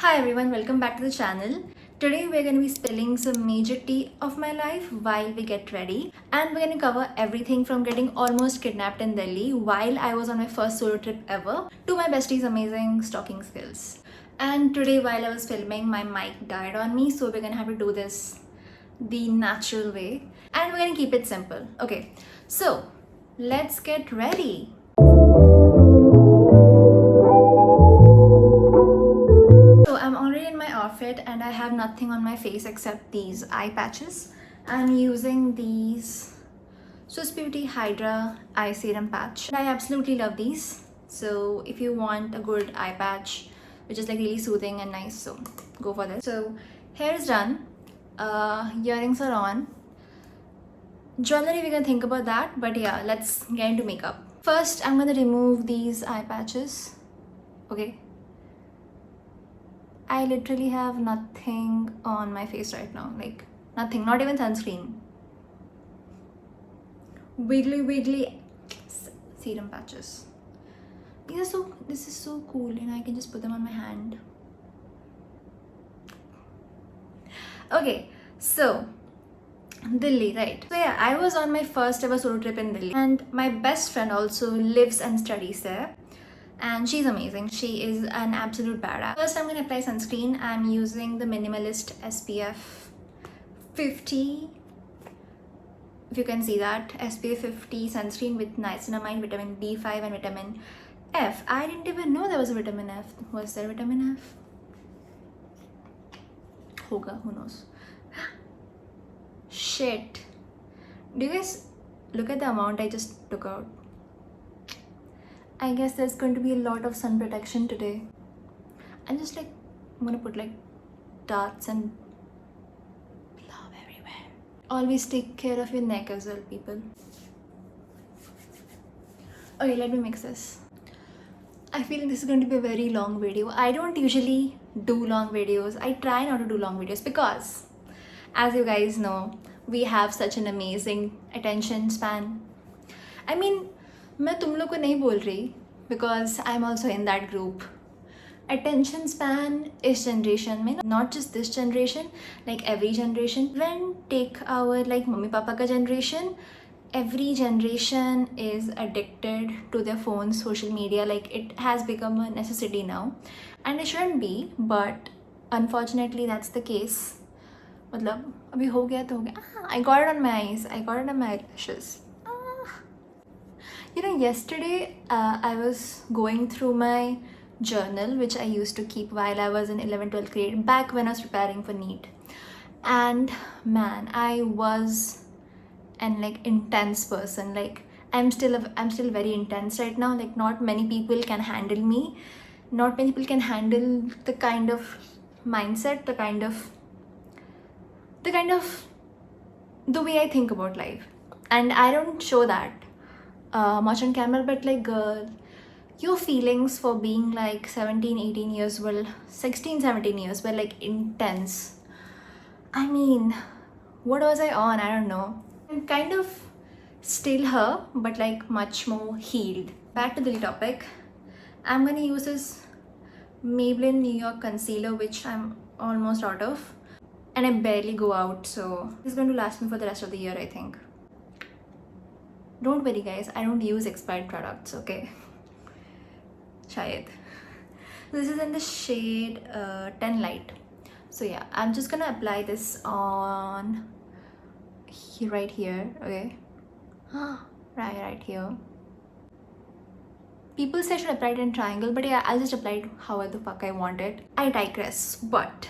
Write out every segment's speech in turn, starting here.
Hi everyone, welcome back to the channel. Today we're going to be spilling some major tea of my life while we get ready, and we're going to cover everything from getting almost kidnapped in Delhi while I was on my first solo trip ever to my bestie's amazing stalking skills. And today while I was filming, my mic died on me, so we're going to have to do this the natural way, and we're going to keep it simple. Okay, so let's get ready. So I'm already in my outfit and I have nothing on my face except these eye patches. I'm using these Swiss Beauty Hydra Eye Serum Patch. I absolutely love these. So if you want a good eye patch, which is like really soothing and nice, so go for this. So hair is done, earrings are on. Jewelry, we can think about that, but yeah, let's get into makeup. First, I'm gonna remove these eye patches. Okay. I literally have nothing on my face right now, like nothing, not even sunscreen. Wiggly serum patches. This is so cool, and I can just put them on my hand. Okay, so Delhi, right? So yeah, I was on my first ever solo trip in Delhi, and my best friend also lives and studies there. And she's amazing. She is an absolute badass. First, I'm gonna apply sunscreen. I'm using the Minimalist SPF 50. If you can see that, SPF 50 sunscreen with niacinamide, vitamin B5 and vitamin F. I didn't even know there was a vitamin F. Was there vitamin F? Hoga, who knows? Shit. Do you guys look at the amount I just took out? I guess there's going to be a lot of sun protection today. I'm gonna put like darts and love everywhere. Always take care of your neck as well, people. Okay, let me mix this. I feel like this is going to be a very long video. I don't usually do long videos. I try not to do long videos because, as you guys know, we have such an amazing attention span. I mean, मैं तुम लोग को नहीं बोल रही because I'm also in that group. Attention span is generation में, not just this generation, like every generation. When take our like mummy papa ka generation, every generation is addicted to their phones, social media. Like it has become a necessity now, and it shouldn't be, but unfortunately that's the case. मतलब अभी हो गया तो हो गया. I got it on my eyes. I got it on my eyelashes. You know, yesterday I was going through my journal, which I used to keep while I was in 11th, 12th grade, back when I was preparing for NEET. And man, I was an like intense person. Like I'm still very intense right now. Like not many people can handle me. Not many people can handle the kind of mindset, the kind of the way I think about life. And I don't show that much on camera, but like girl, your feelings for being like 17 18 years, well 16 17 years were like intense. I mean, what was I on? I don't know. I'm kind of still her, but like much more healed. Back to the topic. I'm gonna use this Maybelline New York concealer, which I'm almost out of, and I barely go out, so it's going to last me for the rest of the year, I think. Don't worry guys, I don't use expired products, okay? Shayad. This is in the shade 10 Light. So yeah, I'm just gonna apply this on right here, okay? right here. People say I should apply it in triangle, but yeah, I'll just apply it however the fuck I want it. I digress, but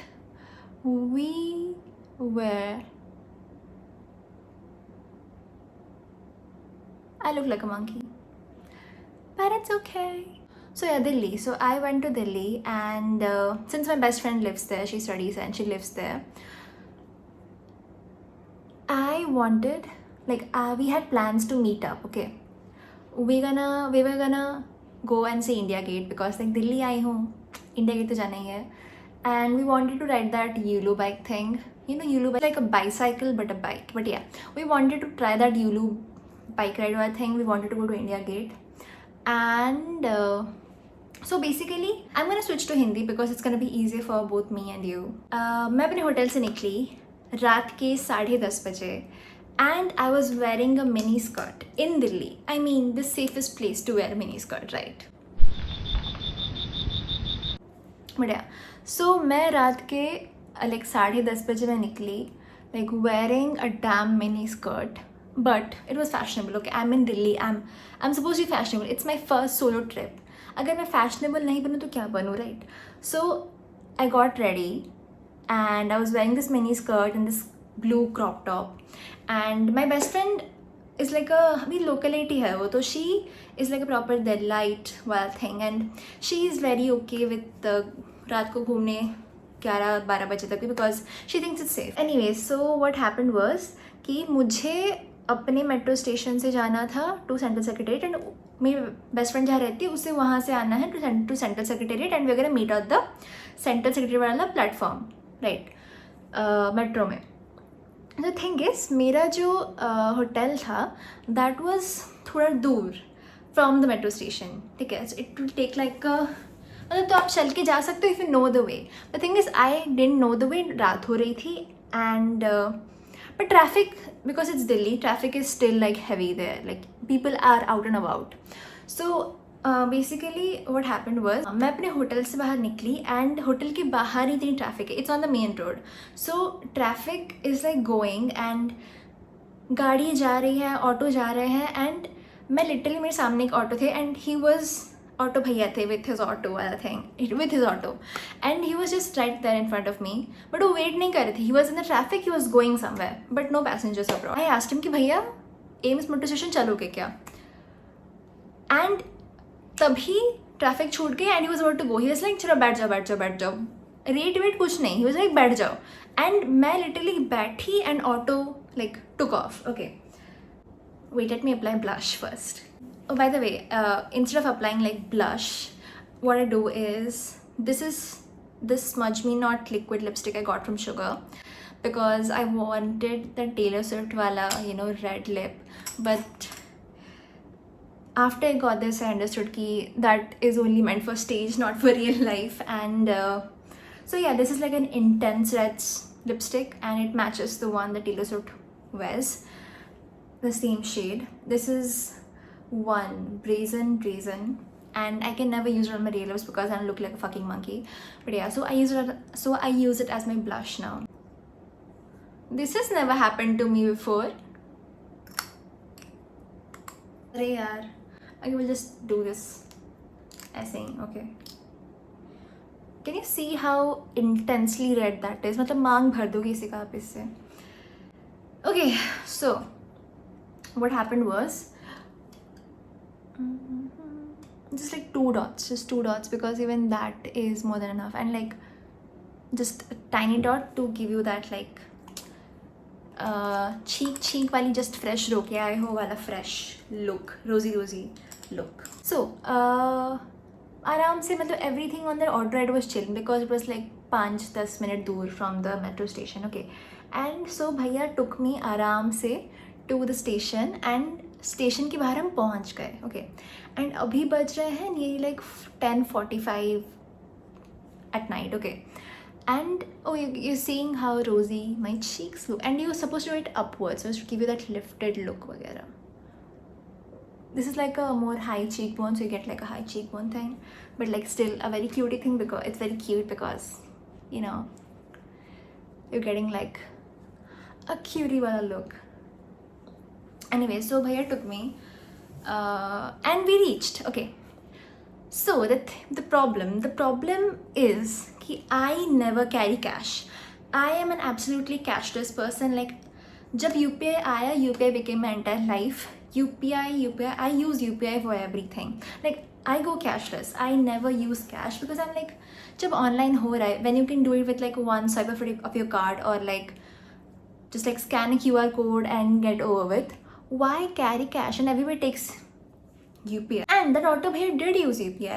we were... I look like a monkey, but it's okay. So yeah, Delhi. So I went to Delhi, and since my best friend lives there, she studies and she lives there, I wanted, like we had plans to meet up, okay? We were gonna go and see India Gate because like Delhi आई हूँ, India Gate तो जाना ही है. And we wanted to ride that Yulu bike thing. You know, Yulu bike, like a bicycle but a bike. But yeah, we wanted to try that Yulu bike ride thing. We wanted to go to India Gate, and so basically I am gonna switch to Hindi because it's gonna be easier for both me and you. मैं अपने hotel से निकली रात के 10:30 बजे and I was wearing a mini skirt in Delhi. I mean, the safest place to wear a mini skirt, right? बढ़िया. So मैं रात के like 10:30 बजे मैं निकली like wearing a damn mini skirt, but it was fashionable. Okay, I'm in Delhi. I'm supposed to be fashionable. It's my first solo trip. अगर मैं fashionable नहीं बनूँ तो क्या बनूँ, right? So I got ready and I was wearing this mini skirt and this blue crop top. And my best friend is like अभी locality है वो, तो she is like a proper Delite वाला thing and she is very okay with रात को घूमने 11-12 बजे तक भी because she thinks it's safe. Anyway, so what happened was कि मुझे अपने मेट्रो स्टेशन से जाना था टू सेंट्रल सेक्रेटेरिएट एंड मेरी बेस्ट फ्रेंड जहाँ रहती है उससे वहाँ से आना है to central secretariat and we are gonna meet at the central secretariat वाला प्लेटफॉर्म, राइट, मेट्रो में. द थिंग इज मेरा जो होटल था दैट वाज थोड़ा दूर फ्रॉम द मेट्रो स्टेशन, ठीक है. इट विल टेक लाइक मतलब तो आप चल के जा सकते हो if you know the way. The thing is I didn't know the way, रात हो रही थी and but traffic, because it's Delhi, traffic is still like heavy there, like people are out and about. So basically what happened was मैं अपने hotel से बाहर निकली and hotel के बाहर ही इतनी ट्रैफिक है, it's on the main road. So traffic is like going and गाड़ी जा रही है, ऑटो जा रहे हैं एंड मैं लिटरली मेरे सामने एक ऑटो थे एंड ही वॉज ऑटो भैया थे विथ हिज ऑटो वाला thing, with his auto and he was just right there in front of me. But वो वेट नहीं कर रहे थे, he was in the traffic, he was going somewhere but no passengers abroad. I asked him कि भैया AIIMS metro station चलोगे क्या, and तभी ट्रैफिक छूट गई and he was about to go. He was like चलो बैठ जाओ बैठ जाओ बैठ जाओ, रेट वेट कुछ नहीं, ही वॉज लाइक बैठ जाओ एंड मैं लिटरली बैठी and auto like took off. Okay, wait, let me apply blush first. Oh, by the way, instead of applying like blush, what I do is this Smudge Me Not liquid lipstick I got from Sugar because I wanted the Taylor Swift wala, you know, red lip. But after I got this, I understood ki that is only meant for stage, not for real life. And so yeah, this is like an intense red lipstick and it matches the one that Taylor Swift wears. The same shade. This is one brazen and I can never use it on my real lips because I don't look like a fucking monkey. But yeah, so I use it as my blush now. This has never happened to me before. अरे यार, I will just do this ऐसे ही. Okay, can you see how intensely red that is? मतलब मांग भर दोगे इसी का आप इससे. Okay, so what happened was just like just two dots because even that is more than enough, and like just a tiny dot to give you that like cheek wali just fresh roke aaye ho wala fresh look, rosy look. So आराम से मतलब everything on the auto ride was chill because it was like 5-10 minute दूर from the metro station. Okay, and so भैया took me आराम से to the station and station के बाहर हम पहुंच गए. ओके, एंड अभी बज रहे हैं ये like 10:45 at night. Okay, and oh, you're seeing how rosy my cheeks look and you're supposed to do it upwards so to give you that lifted look वगैरह. This is like a more high cheekbone, so you get like a high cheekbone thing, but like still a very cutie thing because it's very cute because you know you're getting like a cutie wala look. Anyway, so bhaiya took me and we reached. Okay, so the problem is कि I never carry cash. I am an absolutely cashless person. Like जब UPI आया, UPI became my entire life. UPI, I use UPI for everything. Like I go cashless. I never use cash because I'm like जब online हो रहा है, when you can do it with like one swipe of your card or like just like scan a QR code and get over with. Why carry cash? And everybody takes UPI. And that auto bhaiya did use UPI.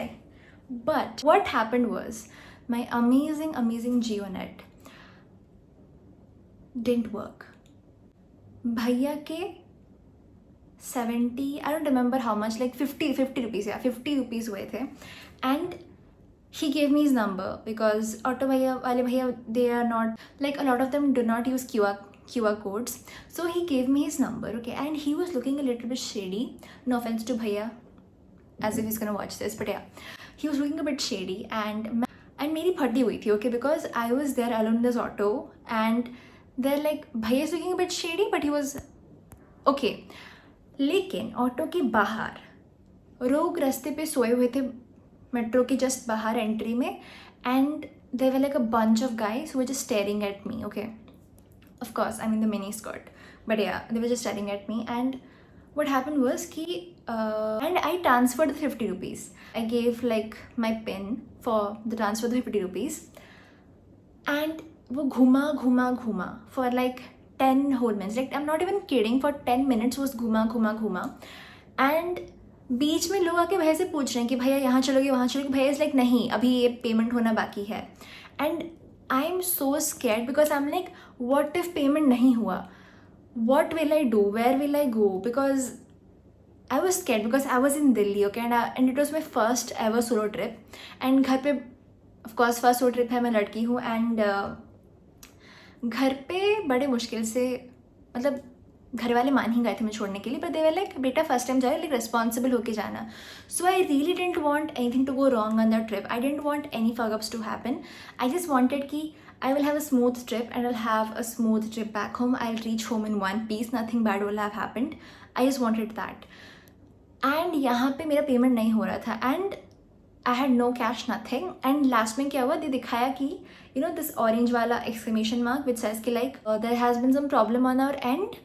But what happened was my amazing JioNet didn't work. Bhaiya ke 70, I don't remember how much, like 50 rupees, yeah, 50 rupees हुए थे. and he gave me his number because auto bhaiya wale bhaiya, they are not like, a lot of them do not use QR codes. So he gave me his number, okay, and he was looking a little bit shady. No offense to bhaiya, as if he's gonna watch this, but yeah, he was looking a bit shady, and मेरी फटी हुई थी, okay, because I was there alone in this auto, and they're like, bhaiya is looking a bit shady, but he was okay. लेकिन auto के बाहर लोग रास्ते पे सोए हुए थे, मेट्रो के जस्ट बाहर एंट्री में, and there were like a bunch of guys who were just staring at me, okay, of course I'm in the mini skirt, but yeah, they were just staring at me. And what happened was ki and I transferred the 50 rupees. I gave like my pin for the transfer the 50 rupees, and वो घुमा for like 10 whole minutes, like I'm not even kidding, for 10 minutes was घुमा, and बीच में लोग आके भैया से पूछ रहे हैं कि भैया यहाँ चलोगे वहाँ चलोगे, भैया इज लाइक नहीं, अभी ये पेमेंट होना बाकी है. And I am so scared because I am like, what if payment नहीं हुआ, what will I do, where will I go, because I was scared because I was in Delhi, okay, and it was my first ever solo trip, and घर पे of course first solo trip है, मैं लड़की हूँ, and घर पे बड़े मुश्किल से, मतलब घर वाले मान ही गए थे मैं छोड़ने के लिए, बट दे वर लाइक, बेटा फर्स्ट टाइम जा रहे, लाइक रिस्पॉन्सिबल होके जाना. So I really didn't want anything to go wrong on that trip. I didn't want any fuck ups to happen. I just wanted कि I will have a smooth trip and I'll have a smooth trip back home. I'll reach home in one piece. Nothing bad will have happened. I just wanted that. And यहाँ पे मेरा payment नहीं हो रहा था, and I had no cash, nothing. And last में क्या हुआ, दे दिखाया कि you know this orange वाला exclamation mark which says कि like there has been some problem on our end.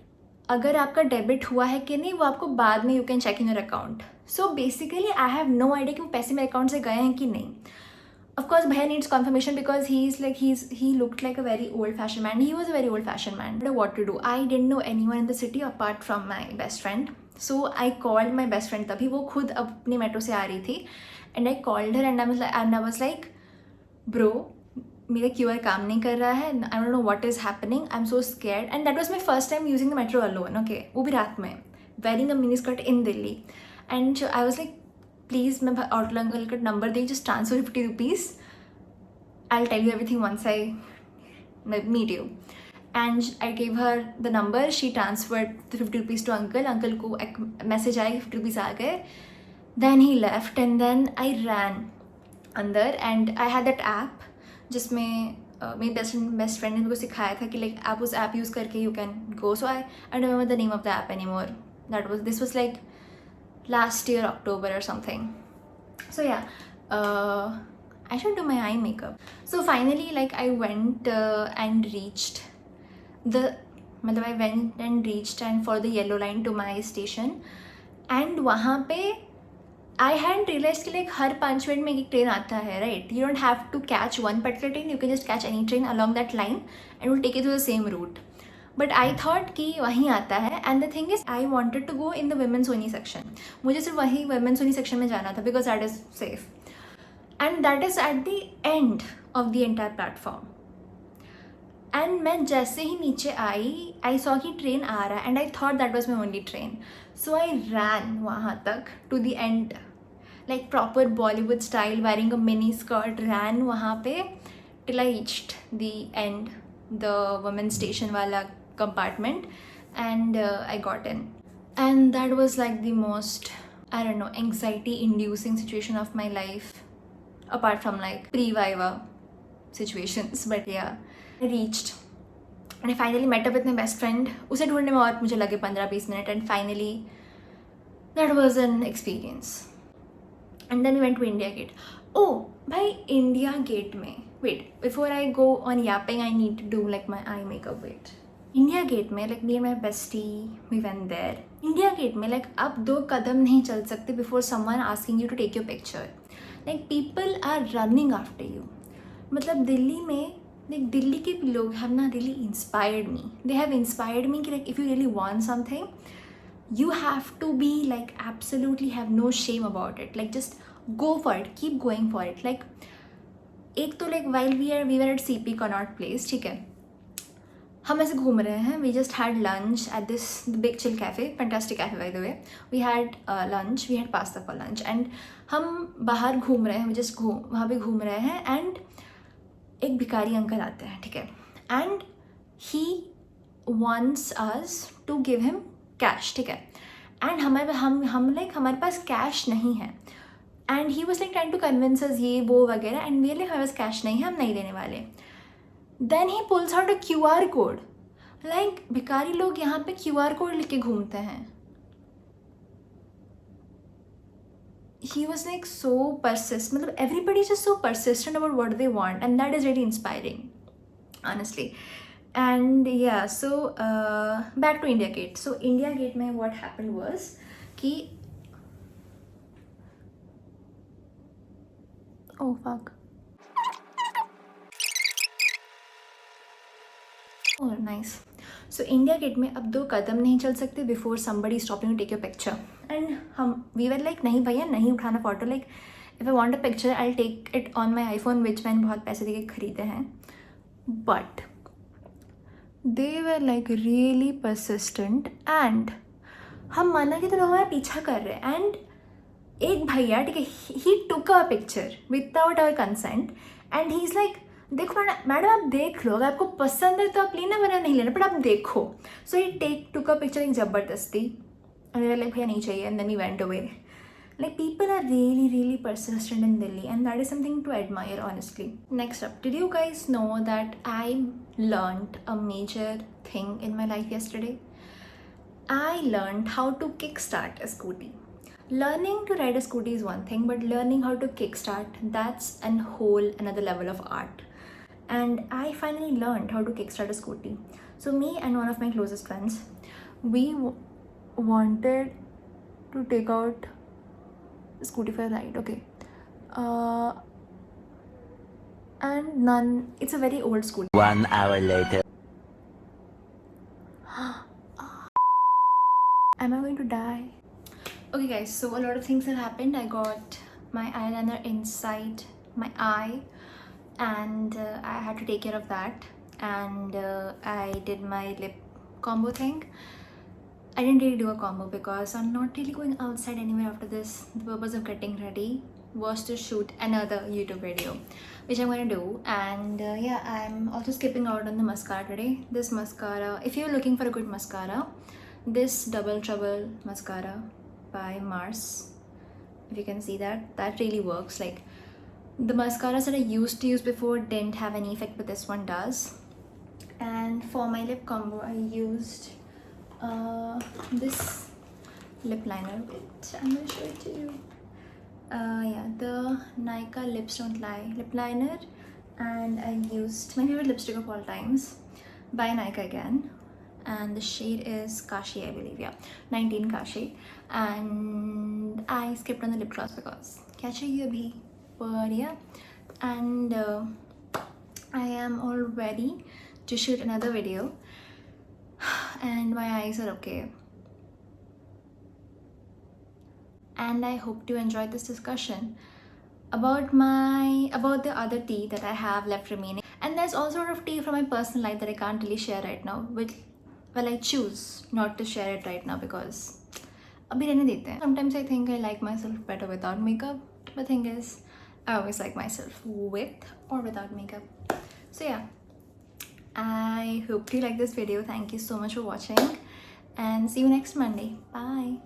अगर आपका डेबिट हुआ है कि नहीं वो आपको बाद में, you can check in your account. So basically I have no idea कि वो पैसे मेरे अकाउंट से गए हैं कि नहीं. Of course, Bhaiya needs confirmation because he looked like a very old-fashioned man. He was a very old-fashioned man. I didn't know what to do. I didn't know anyone in the city apart from my best friend. So I called my best friend. तभी वो खुद अपनी metro से आ रही थी. And I called her and I was like, bro, मेरा QR काम नहीं कर रहा है. I don't know what is happening. I'm so scared. And that was my first time using the metro alone. Okay, वो भी रात में, wearing a miniskirt in Delhi. And I was like, please मैं ऑटो अंकल का number दें, just transfer 50 rupees. I tell you everything once I meet you. And I gave her the number. She transferred the 50 rupees to uncle. Uncle को एक message आया, 50 rupees आ गए. Then he left and then I ran अंदर, and I had that app जिसमें मेरी best friend ने मेरे को सिखाया था कि लाइक आप उस ऐप यूज़ करके you can go. So I don't remember the name of the app any more. This was like last year October or something. So yeah, I should do my eye makeup. So finally, like I went and reached I went and reached and for the yellow line to my station. And वहाँ पे I hadn't realized कि like हर 5 minute में एक train आता है, right? You don't have to catch one particular train. You can just catch any train along that line and it will take you to the same route. But I thought कि वहीं आता है. And the thing is I wanted to go in the women's only section. मुझे सिर्फ वहीं women's only section में जाना था because that is safe, and that is at the end of the entire platform. And मैं जैसे ही नीचे I saw कि ट्रेन आ रहा है, and I thought that was my only train. So I ran वहाँ तक to the end, like proper Bollywood style, wearing a mini skirt, ran वहाँ पे till I reached the end, the women station वाला compartment, and I got in, and that was like the most, I don't know, anxiety inducing situation of my life apart from like pre-viva situations. But yeah, I reached and I finally met up with my best friend. उसे ढूंढने में और मुझे लगे 15-20 minute, and finally that was an experience. And then we went to India Gate. Oh भाई, India Gate में, wait, before I go on yapping I need to do like my eye makeup. Wait, India Gate में like me and my bestie we went there. India Gate में like आप 2 कदम नहीं चल सकते before someone asking you to take your picture. Like people are running after you. मतलब दिल्ली में, like Delhi के लोग हैव ना really inspired me. They have inspired me कि like if you really want something you have to be like absolutely have no shame about it. Like just go for it, keep going for it. Like एक तो like while we were at CP Connaught Place, ठीक है, हम ऐसे घूम रहे हैं. We just had lunch at this big chill cafe, fantastic cafe by the way. We had lunch, we had pasta for lunch and हम बाहर घूम रहे हैं, जस्ट वहाँ पे घूम रहे हैं एंड एक भिखारी अंकल आते हैं, ठीक है. And he wants us to give him cash, ठीक है. एंड हमारे पास कैश नहीं है. And he was like trying to convince us ये वो वगैरह एंड वी लाइक हमारे पास कैश नहीं है, हम नहीं देने वाले. Then he pulls out a QR code. Like भिखारी लोग यहाँ पे QR कोड लिख के घूमते हैं. He was like so मतलब everybody is just so persistent about what they want and that is really inspiring, honestly. And yeah, so back to India Gate. So India Gate में what happened was कि oh fuck, oh nice. So India Gate में अब 2 कदम नहीं चल सकते before somebody stopping to take your picture. And we were like नहीं भैया नहीं उठाना photo. Like if I want a picture I'll take it on my iPhone which मैंने बहुत पैसे देके खरीदे हैं. But they were like really persistent and हम मना के तो लोग हमारा पीछा कर रहे हैं. एंड एक भैया, ठीक है, he took a picture without our consent and he's like देखो मैडम आप देख लो, अगर आपको पसंद है तो आप लेना, वरना नहीं लेना, पर आप देखो. सो ही took a picture एक ज़बरदस्ती and we were like भैया नहीं चाहिए and then we went away. Like people are really persistent in Delhi and that is something to admire, honestly. Next up, did you guys know that I learned a major thing in my life yesterday? I learned how to kickstart a scooty. Learning to ride a scooty is one thing, but learning how to kickstart, that's a whole another level of art. And I finally learned how to kickstart a scooty. So me and one of my closest friends, we wanted to take out scooty for a ride, okay. And it's a very old scooty. 1 hour later. Am I going to die? Okay guys, so a lot of things have happened. I got my eyeliner inside my eye and I had to take care of that. And I did my lip combo thing. I didn't really do a combo because I'm not really going outside anywhere after this. The purpose of getting ready was to shoot another YouTube video, which I'm going to do. And yeah, I'm also skipping out on the mascara today. This mascara, if you're looking for a good mascara, this Double Trouble mascara by Mars, if you can see that really works. Like the mascaras that I used to use before didn't have any effect, but this one does. And for my lip combo, I used this lip liner, which I'm going to show it to you. Yeah, the Nykaa Lips Don't Lie lip liner, and I used my favorite lipstick of all times by Nykaa again, and the shade is Kashi, I believe. Yeah, 19 Kashi. And I skipped on the lip gloss because kya chahiye abhi, but yeah. And I am all ready to shoot another video and my eyes are okay. And I hope you enjoyed this discussion about the other tea that I have left remaining. And there's also a lot of tea from my personal life that I can't really share right now, which, well, I choose not to share it right now because abhi rehne dete hain. Sometimes I think I like myself better without makeup. The thing is, I always like myself with or without makeup. So yeah, I hope you like this video. Thank you so much for watching and see you next Monday. Bye.